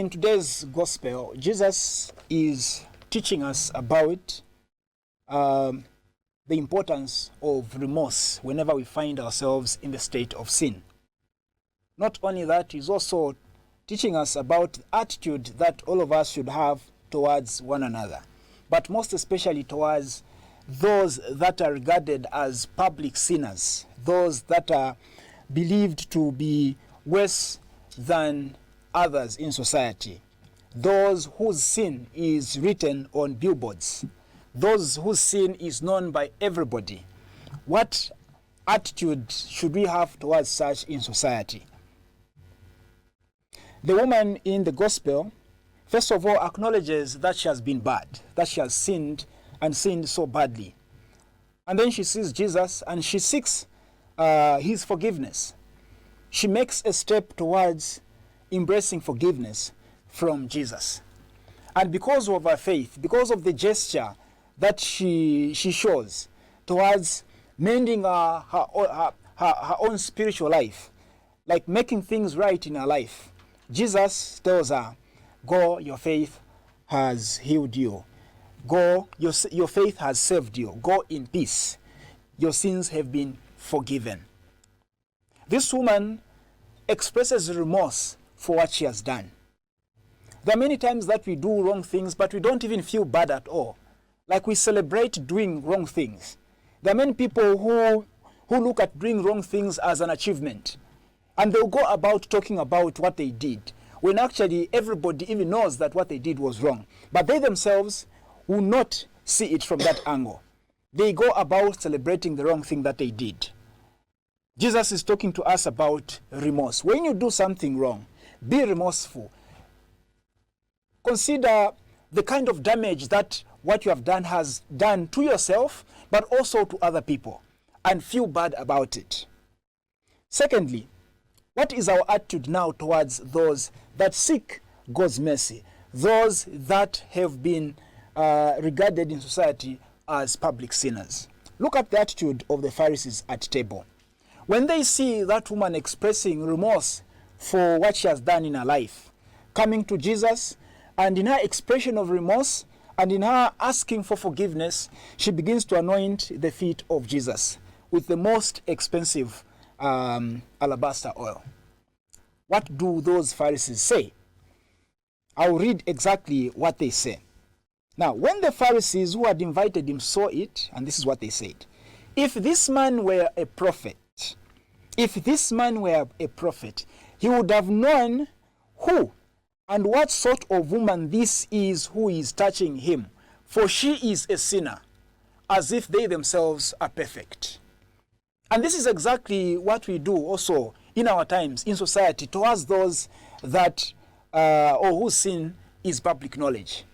in today's gospel, Jesus is teaching us about the importance of remorse whenever we find ourselves in the state of sin. Not only that, he's also teaching us about the attitude that all of us should have towards one another, but most especially towards those that are regarded as public sinners, those that are believed to be worse than others in society, those whose sin is written on billboards, those whose sin is known by everybody. What attitude should we have towards such in society? The woman in the gospel, first of all, acknowledges that she has been bad, that she has sinned and sinned so badly. And then she sees Jesus and she seeks his forgiveness. She makes a step towards embracing forgiveness from Jesus. And because of her faith, because of the gesture that she shows towards mending her own spiritual life, like making things right in her life, Jesus tells her, go, your faith has healed you. Go, your faith has saved you. Go in peace. Your sins have been forgiven. This woman expresses remorse for what she has done. There are many times that we do wrong things, but we don't even feel bad at all. Like we celebrate doing wrong things. There are many people who look at doing wrong things as an achievement. And they'll go about talking about what they did, when actually everybody even knows that what they did was wrong. But they themselves will not see it from that angle. They go about celebrating the wrong thing that they did. Jesus is talking to us about remorse. When you do something wrong, be remorseful. Consider the kind of damage that what you have done has done to yourself, but also to other people, and feel bad about it. Secondly, what is our attitude now towards those that seek God's mercy, those that have been regarded in society as public sinners? Look at the attitude of the Pharisees at table. When they see that woman expressing remorse for what she has done in her life, coming to Jesus, and in her expression of remorse, and in her asking for forgiveness, she begins to anoint the feet of Jesus with the most expensive alabaster oil. What do those Pharisees say? I'll read exactly what they say. Now, when the Pharisees who had invited him saw it, and this is what they said, if this man were a prophet, he would have known who and what sort of woman this is who is touching him, for she is a sinner, as if they themselves are perfect. And this is exactly what we do also in our times, in society, towards those that, or whose sin is public knowledge.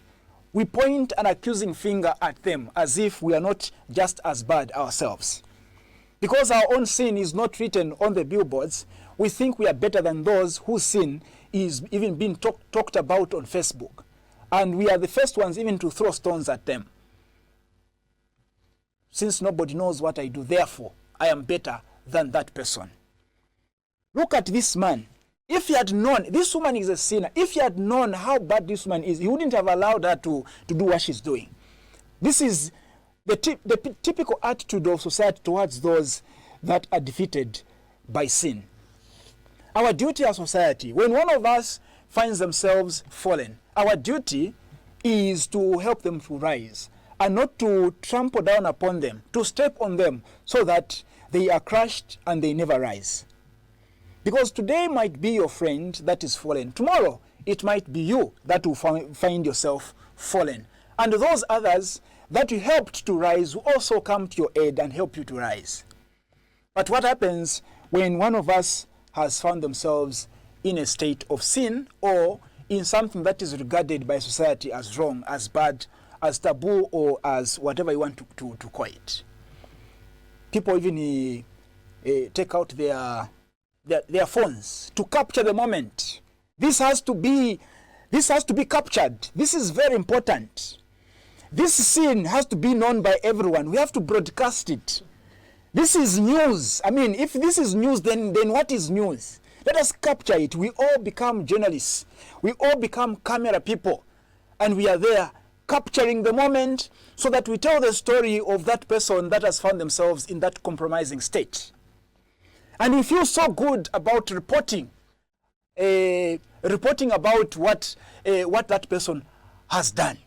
We point an accusing finger at them as if we are not just as bad ourselves. Because our own sin is not written on the billboards, we think we are better than those whose sin is even being talked about on Facebook. And we are the first ones even to throw stones at them. Since nobody knows what I do, therefore, I am better than that person. Look at this man. If he had known, this woman is a sinner, if he had known how bad this woman is, he wouldn't have allowed her to do what she's doing. This is the typical attitude of society towards those that are defeated by sin. Our duty as society, when one of us finds themselves fallen, our duty is to help them to rise and not to trample down upon them, to step on them so that they are crushed and they never rise. Because today might be your friend that is fallen. Tomorrow, it might be you that will find yourself fallen. And those others that you helped to rise will also come to your aid and help you to rise. But what happens when one of us has found themselves in a state of sin or in something that is regarded by society as wrong, as bad, as taboo, or as whatever you want to call it? People even take out their phones to capture the moment. This has to be captured. This is very important. This sin has to be known by everyone. We have to broadcast it. This is news. I mean, if this is news, then what is news? Let us capture it. We all become journalists. We all become camera people. And we are there capturing the moment so that we tell the story of that person that has found themselves in that compromising state. And we feel so good about reporting about what that person has done.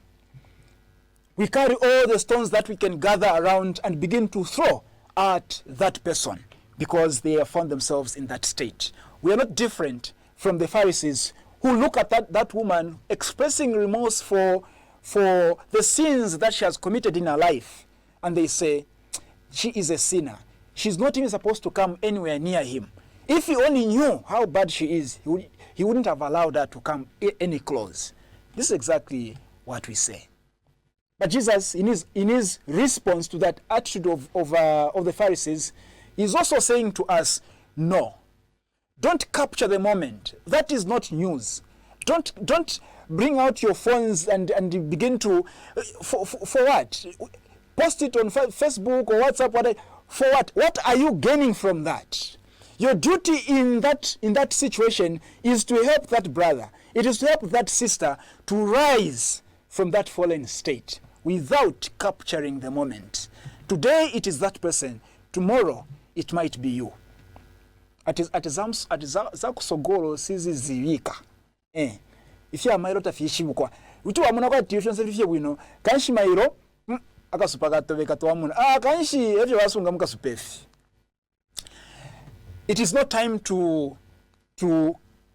We carry all the stones that we can gather around and begin to throw at that person because they have found themselves in that state. We are not different from the Pharisees who look at that woman expressing remorse for the sins that she has committed in her life. And they say, she is a sinner. She's not even supposed to come anywhere near him. If he only knew how bad she is, he wouldn't have allowed her to come any close. This is exactly what we say. But Jesus, in his response to that attitude of the Pharisees, is also saying to us, no, don't capture the moment. That is not news. Don't bring out your phones and begin to, for what? Post it on Facebook or WhatsApp. For what? What are you gaining from that? Your duty in that situation is to help that brother. It is to help that sister to rise from that fallen state without capturing the moment. Today it is that person. Tomorrow it might be you. Zakusogolo siziziwika. If you are my daughter fishibukwa. Utu wamuna kwa tuition se fishye wino. Kanshi mairo akasupagato vekato wamuna. Kanshi evyo wasunga muka supefi. It is not time to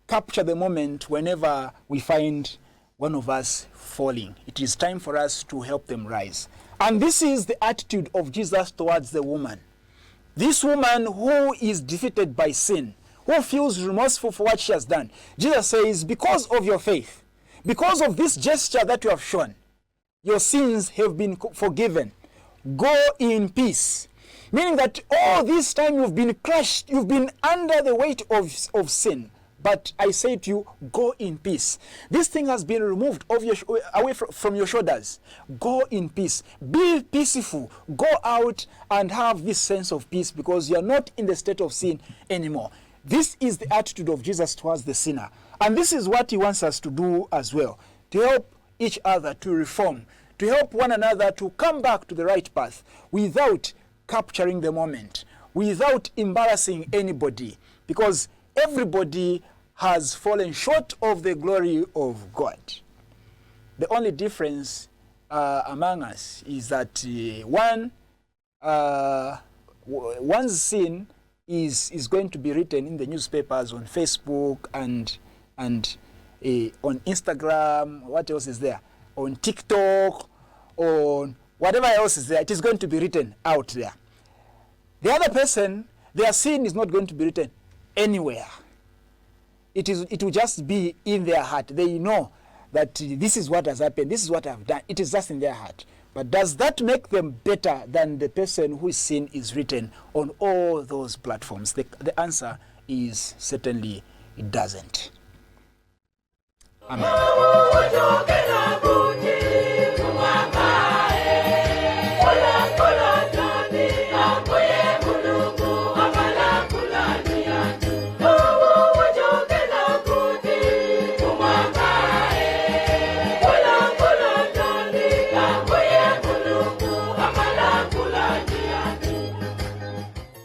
capture the moment whenever we find one of us falling. It is time for us to help them rise. And this is the attitude of Jesus towards the woman. This woman who is defeated by sin, who feels remorseful for what she has done. Jesus says, because of your faith, because of this gesture that you have shown, your sins have been forgiven. Go in peace. Meaning that all this time you've been crushed, you've been under the weight of sin. But I say to you, go in peace. This thing has been removed away from your shoulders. Go in peace. Be peaceful. Go out and have this sense of peace because you are not in the state of sin anymore. This is the attitude of Jesus towards the sinner. And this is what he wants us to do as well. To help each other to reform. To help one another to come back to the right path without capturing the moment. Without embarrassing anybody. Because everybody has fallen short of the glory of God. The only difference among us is that one's sin is going to be written in the newspapers, on Facebook, and on Instagram. What else is there? On TikTok, on whatever else is there. It is going to be written out there. The other person, their sin is not going to be written anywhere. It will just be in their heart. They know that this is what has happened, this is what I've done. It is just in their heart. But does that make them better than the person whose sin is written on all those platforms? The answer is certainly it doesn't. Amen.